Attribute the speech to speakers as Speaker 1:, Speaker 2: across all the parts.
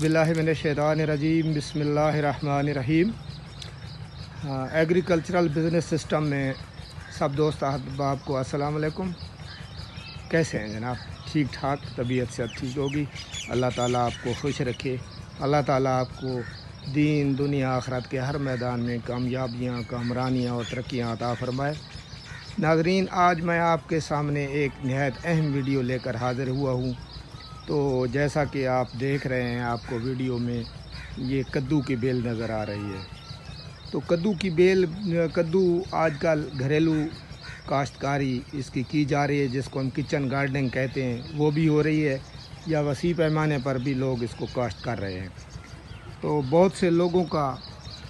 Speaker 1: औज़ुबिल्लाहि मिनश्शैतानिर्रजीम बिस्मिल्लाहिर्रहमानिर्रहीम। Agricultural business system में सब दोस्त अहबाब को अस्सलाम वालेकुम। कैसे हैं जनाब? ठीक ठाक, तबीयत से ठीक होगी। अल्लाह ताला आपको खुश रखे। अल्लाह ताला आपको दीन दुनिया आखरत के हर मैदान में कामयाबियाँ, कामरानियाँ और तरक्कियाँ अता फरमाए। नाज़रीन, आज मैं आपके सामने एक नहायत अहम वीडियो लेकर हाज़िर हुआ हूँ। तो जैसा कि आप देख रहे हैं, आपको वीडियो में ये कद्दू की बेल नज़र आ रही है। तो कद्दू आजकल घरेलू काश्तकारी इसकी की जा रही है, जिसको हम किचन गार्डनिंग कहते हैं, वो भी हो रही है, या वसी पैमाने पर भी लोग इसको काश्त कर रहे हैं। तो बहुत से लोगों का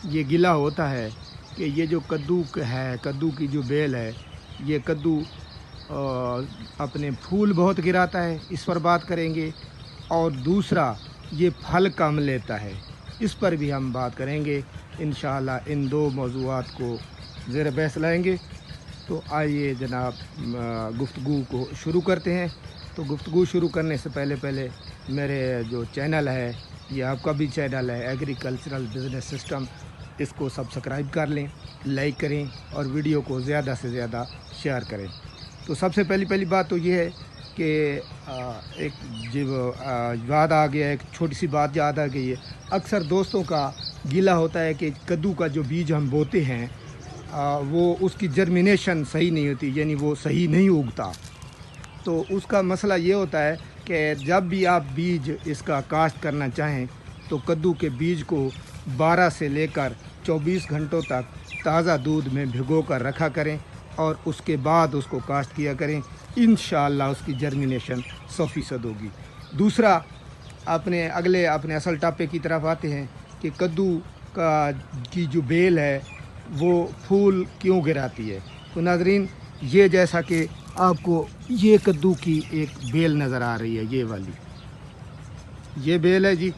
Speaker 1: ये गिला होता है कि ये जो कद्दू है, कद्दू की जो बेल है, ये कद्दू अपने फूल बहुत गिराता है, इस पर बात करेंगे। और दूसरा, ये फल कम लेता है, इस पर भी हम बात करेंगे इंशाअल्लाह। इन दो मौज़ूआत को ज़ेर बहस लाएंगे। तो आइए जनाब गुफ्तगू को शुरू करते हैं। तो गुफ्तगू शुरू करने से पहले मेरे जो चैनल है, ये आपका भी चैनल है एग्रीकल्चरल बिज़नेस सिस्टम, इसको सब्सक्राइब कर लें, लाइक करें और वीडियो को ज़्यादा से ज़्यादा शेयर करें। तो सबसे पहली बात तो ये है कि एक जब याद आ गया, एक छोटी सी बात याद आ गई है। अक्सर दोस्तों का गिला होता है कि कद्दू का जो बीज हम बोते हैं वो उसकी जर्मिनेशन सही नहीं होती, यानी वो सही नहीं उगता। तो उसका मसला ये होता है कि जब भी आप बीज इसका काश्त करना चाहें तो कद्दू के बीज को 12 से लेकर 24 घंटों तक ताज़ा दूध में भिगो कर रखा करें और उसके बाद उसको काश्त किया करें। इंशाअल्लाह उसकी जर्मिनेशन 100% होगी। दूसरा, अपने असल टापे की तरफ आते हैं कि कद्दू की जो बेल है वो फूल क्यों गिराती है। तो नाज़रीन, ये जैसा कि आपको ये कद्दू की एक बेल नज़र आ रही है, ये वाली ये बेल है जी।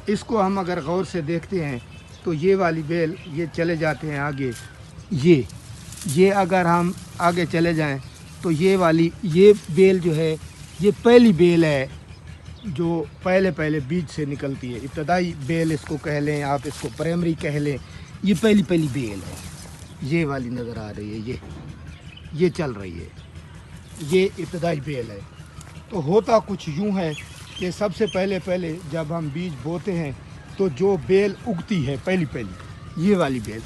Speaker 1: इसको हम अगर गौर से देखते हैं तो ये वाली बेल, ये चले जाते हैं आगे, ये अगर हम आगे चले जाएं तो ये वाली ये बेल जो है, ये पहली बेल है जो पहले बीज से निकलती है। इब्तदाई बेल इसको कह लें, आप इसको प्राइमरी कह लें। ये पहली बेल है, ये वाली नज़र आ रही है, ये चल रही है, ये इब्तदाई बेल है। तो होता कुछ यूँ है कि सबसे पहले जब हम बीज बोते हैं तो जो बेल उगती है पहली ये वाली बेल,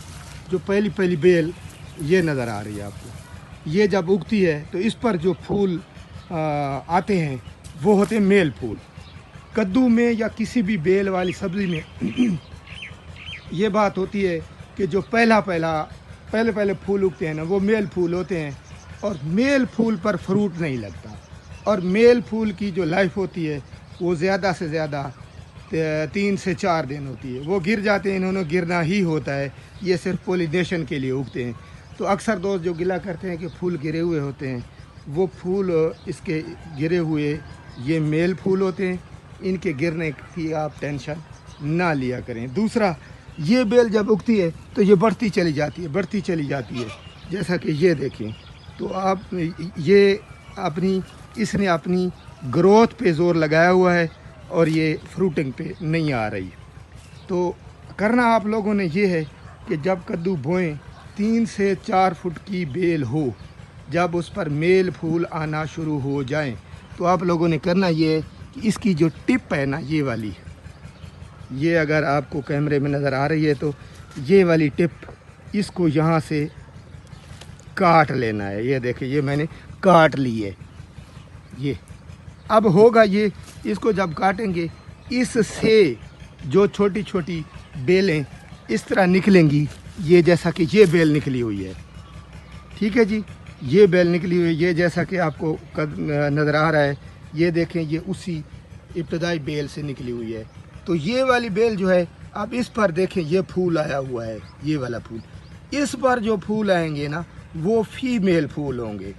Speaker 1: जो पहली बेल ये नज़र आ रही है आपको, ये जब उगती है तो इस पर जो फूल आते हैं वो होते हैं मेल फूल। कद्दू में या किसी भी बेल वाली सब्ज़ी में ये बात होती है कि जो पहले फूल उगते हैं ना, वो मेल फूल होते हैं और मेल फूल पर फ्रूट नहीं लगता। और मेल फूल की जो लाइफ होती है वो ज़्यादा से ज़्यादा 3 से 4 दिन होती है। वो गिर जाते हैं, इन्होंने गिरना ही होता है, ये सिर्फ पॉलिनेशन के लिए उगते हैं। तो अक्सर दोस्त जो गिला करते हैं कि फूल गिरे हुए होते हैं, वो फूल इसके गिरे हुए ये मेल फूल होते हैं। इनके गिरने की आप टेंशन ना लिया करें। दूसरा, ये बेल जब उगती है तो ये बढ़ती चली जाती है, जैसा कि ये देखें। तो आप ये इसने अपनी ग्रोथ पे ज़ोर लगाया हुआ है और ये फ्रूटिंग पे नहीं आ रही। तो करना आप लोगों ने ये है कि जब कद्दू बोएं 3 से 4 फुट की बेल हो, जब उस पर मेल फूल आना शुरू हो जाएं, तो आप लोगों ने करना ये है कि इसकी जो टिप है ना, ये वाली, ये अगर आपको कैमरे में नज़र आ रही है तो ये वाली टिप, इसको यहाँ से काट लेना है। ये देखिए, ये मैंने काट ली है। ये अब होगा, ये इसको जब काटेंगे, इससे जो छोटी बेलें इस तरह निकलेंगी, ये जैसा कि ये बेल निकली हुई है, ठीक है जी, ये बेल निकली हुई है, ये जैसा कि आपको नज़र आ रहा है। ये देखें, ये उसी इब्तदाई बेल से निकली हुई है। तो ये वाली बेल जो है, आप इस पर देखें, ये फूल आया हुआ है, ये वाला फूल। इस पर जो फूल आएंगे ना, वो फीमेल फूल होंगे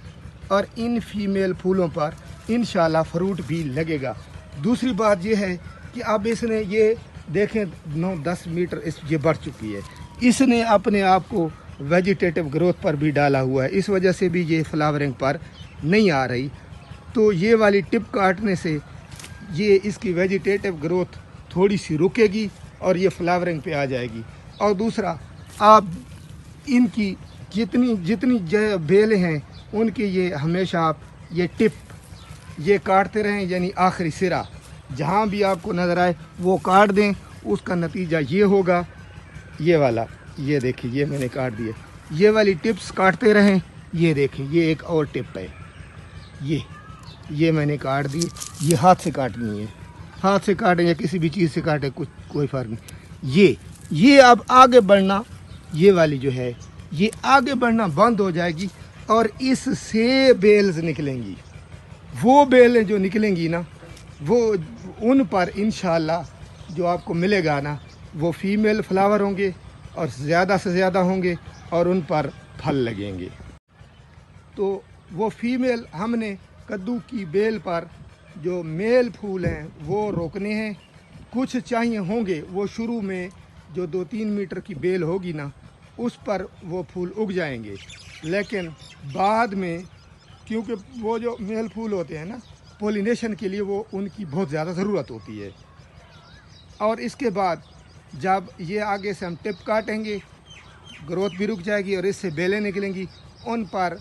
Speaker 1: और इन फीमेल फूलों पर इंशाल्लाह फ्रूट भी लगेगा। दूसरी बात ये है कि अब इसने ये देखें 9-10 मीटर ये बढ़ चुकी है। इसने अपने आप को वेजिटेटिव ग्रोथ पर भी डाला हुआ है, इस वजह से भी ये फ्लावरिंग पर नहीं आ रही। तो ये वाली टिप काटने से ये इसकी वेजिटेटिव ग्रोथ थोड़ी सी रुकेगी और ये फ्लावरिंग पे आ जाएगी। और दूसरा, आप इनकी जितनी जितनी बेलें हैं उनकी ये हमेशा आप ये टिप ये काटते रहें, यानी आखिरी सिरा जहाँ भी आपको नज़र आए वो काट दें। उसका नतीजा ये होगा, ये वाला, ये देखिए ये मैंने काट दिया, ये वाली टिप्स काटते रहें। ये देखें ये एक और टिप है, ये मैंने काट दी। ये हाथ से काटनी है, हाथ से काटें या किसी भी चीज़ से काटें, कुछ कोई फ़र्क नहीं। ये अब आगे बढ़ना, ये वाली जो है ये आगे बढ़ना बंद हो जाएगी और इससे बेल्स निकलेंगी। वो बेलें जो निकलेंगी ना, वो उन पर इंशाअल्लाह जो आपको मिलेगा ना, वो फीमेल फ्लावर होंगे और ज़्यादा से ज़्यादा होंगे और उन पर फल लगेंगे। तो वो फीमेल हमने कद्दू की बेल पर जो मेल फूल हैं वो रोकने हैं। कुछ चाहिए होंगे, वो शुरू में जो 2-3 मीटर की बेल होगी ना, उस पर वो फूल उग जाएंगे। लेकिन बाद में, क्योंकि वो जो मेल फूल होते हैं ना, पोलिनेशन के लिए वो उनकी बहुत ज़्यादा ज़रूरत होती है। और इसके बाद जब ये आगे से हम टिप काटेंगे, ग्रोथ भी रुक जाएगी और इससे बेलें निकलेंगी। उन पर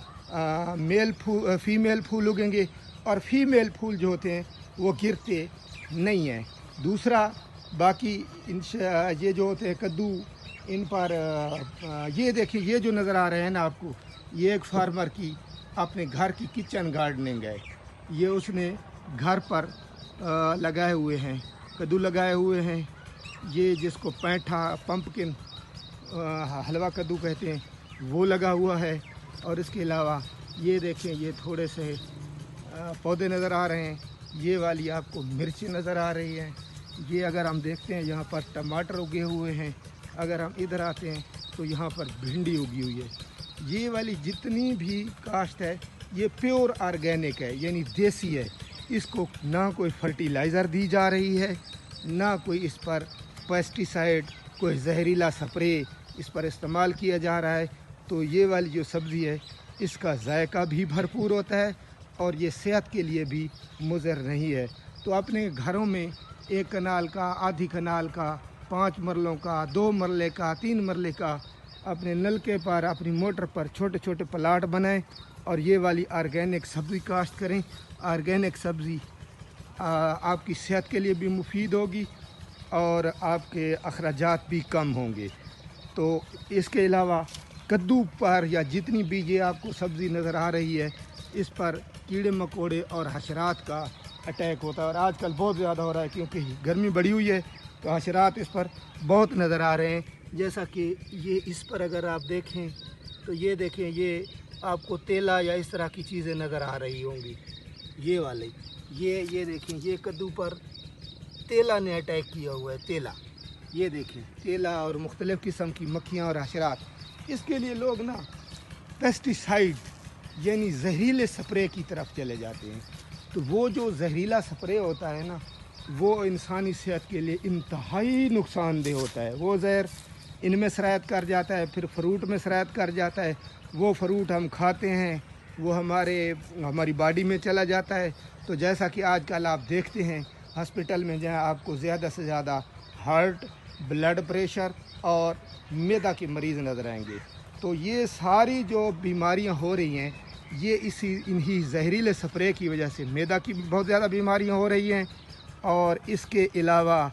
Speaker 1: फीमेल फूल उगेंगे और फीमेल फूल जो होते हैं वो गिरते नहीं हैं। दूसरा, बाकी ये जो होते हैं कद्दू, इन पर ये देखिए, ये जो नज़र आ रहे हैं ना आपको, ये एक फार्मर की अपने घर की किचन गार्डनिंग है। ये उसने घर पर लगाए हुए हैं, कद्दू लगाए हुए हैं। ये जिसको पैंठा पम्पकिन हलवा कद्दू कहते हैं, वो लगा हुआ है। और इसके अलावा ये देखें, ये थोड़े से पौधे नज़र आ रहे हैं। ये वाली आपको मिर्ची नज़र आ रही है। ये अगर हम देखते हैं यहाँ पर टमाटर उगे हुए हैं। अगर हम इधर आते हैं तो यहाँ पर भिंडी उगी हुई है। ये वाली जितनी भी काश्त है ये प्योर ऑर्गेनिक है, यानी देसी है। इसको ना कोई फर्टिलाइज़र दी जा रही है, ना कोई इस पर पेस्टिसाइड, कोई जहरीला स्प्रे इस पर इस्तेमाल किया जा रहा है। तो ये वाली जो सब्ज़ी है इसका जायका भी भरपूर होता है और ये सेहत के लिए भी मुज़र नहीं है। तो अपने घरों में 1 कनाल का, आधी कनाल का, 5 मरलों का, 2 मरले का, 3 मरले का अपने नलके पर, अपनी मोटर पर छोटे छोटे प्लाट बनाएं और ये वाली ऑर्गेनिक सब्ज़ी काश्त करें। ऑर्गेनिक सब्ज़ी आपकी सेहत के लिए भी मुफीद होगी और आपके अखराजात भी कम होंगे। तो इसके अलावा कद्दू पर या जितनी भी ये आपको सब्ज़ी नज़र आ रही है, इस पर कीड़े मकोड़े और हशरात का अटैक होता है और आजकल बहुत ज़्यादा हो रहा है, क्योंकि गर्मी बढ़ी हुई है तो हशरात इस पर बहुत नज़र आ रहे हैं। जैसा कि ये इस पर अगर आप देखें तो ये देखें, ये आपको तेला या इस तरह की चीज़ें नज़र आ रही होंगी। ये वाले ये देखें, ये कद्दू पर तेला ने अटैक किया हुआ है। तेला, ये देखें, तेला और मुख्तलिफ़ किस्म की मक्खियाँ और हशरात। इसके लिए लोग ना पेस्टिसाइड यानी जहरीले स्प्रे की तरफ चले जाते हैं। तो वो जो जहरीला स्प्रे होता है ना, वो इंसानी सेहत के लिए इंतहाई नुकसानदेह होता है। वो जहर इनमें सरायत कर जाता है, फिर फ्रूट में सरायत कर जाता है। वो फ्रूट हम खाते हैं, वो हमारी बॉडी में चला जाता है। तो जैसा कि आजकल आप देखते हैं हॉस्पिटल में जहाँ आपको ज़्यादा से ज़्यादा हार्ट, ब्लड प्रेशर और मैदा के मरीज़ नज़र आएंगे। तो ये सारी जो बीमारियां हो रही हैं ये इन्हीं जहरीले स्प्रे की वजह से। मैदा की बहुत ज़्यादा बीमारियां हो रही हैं और इसके अलावा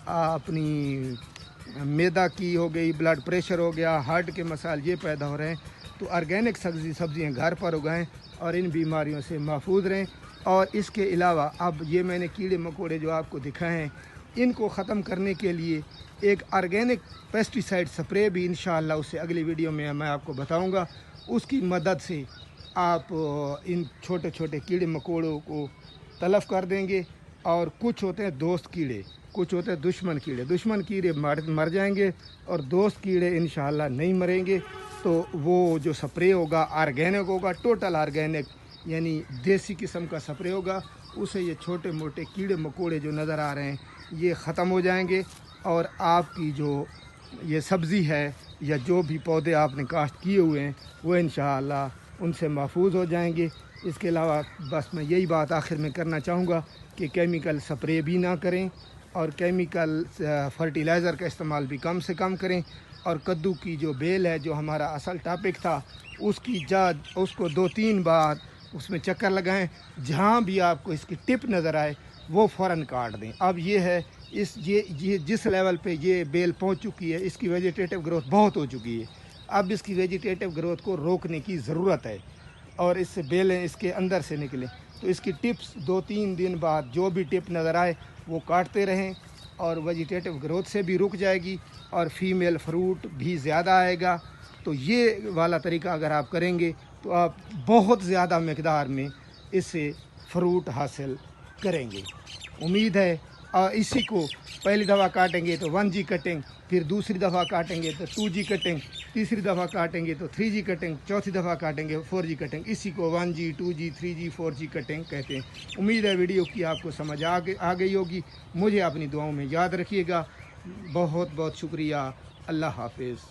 Speaker 1: अपनी मैदा की हो गई, ब्लड प्रेशर हो गया, हार्ट के मसाइल ये पैदा हो रहे हैं। तो ऑर्गेनिक सब्ज़ियाँ घर पर उगाएं और इन बीमारियों से महफूज रहें। और इसके अलावा अब ये मैंने कीड़े मकोड़े जो आपको दिखाए हैं, इनको ख़त्म करने के लिए एक ऑर्गेनिक पेस्टिसाइड स्प्रे भी इंशाअल्लाह उससे अगली वीडियो में मैं आपको बताऊंगा। उसकी मदद से आप इन छोटे छोटे कीड़े मकोड़ों को तलफ़ कर देंगे। और कुछ होते हैं दोस्त कीड़े, कुछ होते हैं दुश्मन कीड़े। दुश्मन कीड़े मर जाएंगे और दोस्त कीड़े इंशाअल्लाह नहीं मरेंगे। तो वो जो स्प्रे होगा ऑर्गेनिक होगा, टोटल ऑर्गेनिक यानी देसी किस्म का स्प्रे होगा। उसे ये छोटे मोटे कीड़े मकोड़े जो नज़र आ रहे हैं ये ख़त्म हो जाएंगे और आपकी जो ये सब्ज़ी है या जो भी पौधे आपने काश्त किए हुए हैं वो इंशाअल्लाह उनसे महफूज हो जाएंगे। इसके अलावा बस मैं यही बात आखिर में करना चाहूँगा कि केमिकल स्प्रे भी ना करें اور کیمیکل فرٹیلائزر کا استعمال بھی کم سے کم کریں، اور کدو کی جو بیل ہے جو ہمارا اصل ٹاپک تھا اس کی اس کو 2-3 بار اس میں چکر لگائیں، جہاں بھی آپ کو اس کی ٹپ نظر آئے وہ فوراً کاٹ دیں۔ اب یہ ہے یہ جس لیول پہ یہ بیل پہنچ چکی ہے اس کی ویجیٹیٹو گروتھ بہت ہو چکی ہے، اب اس کی ویجیٹیٹو گروتھ کو روکنے کی ضرورت ہے اور اس سے بیلیں اس کے اندر سے نکلیں۔ تو اس کی ٹپس 2-3 دن بعد جو بھی ٹپ نظر آئے وہ کاٹتے رہیں اور ویجیٹیٹو گروتھ سے بھی رک جائے گی اور فیمیل فروٹ بھی زیادہ آئے گا۔ تو یہ والا طریقہ اگر آپ کریں گے تو آپ بہت زیادہ مقدار میں اس سے فروٹ حاصل کریں گے۔ امید ہے اسی کو پہلی دفعہ کاٹیں گے تو 1G کٹنگ، پھر دوسری دفعہ کاٹیں گے تو 2G کٹنگ، تیسری دفعہ کاٹیں گے تو 3G کٹنگ، چوتھی دفعہ کاٹیں گے 4G کٹنگ، اسی کو 1G 2G 3G 4G cutting کہتے ہیں۔ امید ہے ویڈیو کی آپ کو سمجھ آ گئی ہوگی، مجھے اپنی دعاؤں میں یاد رکھیے گا۔ بہت بہت شکریہ، اللہ حافظ۔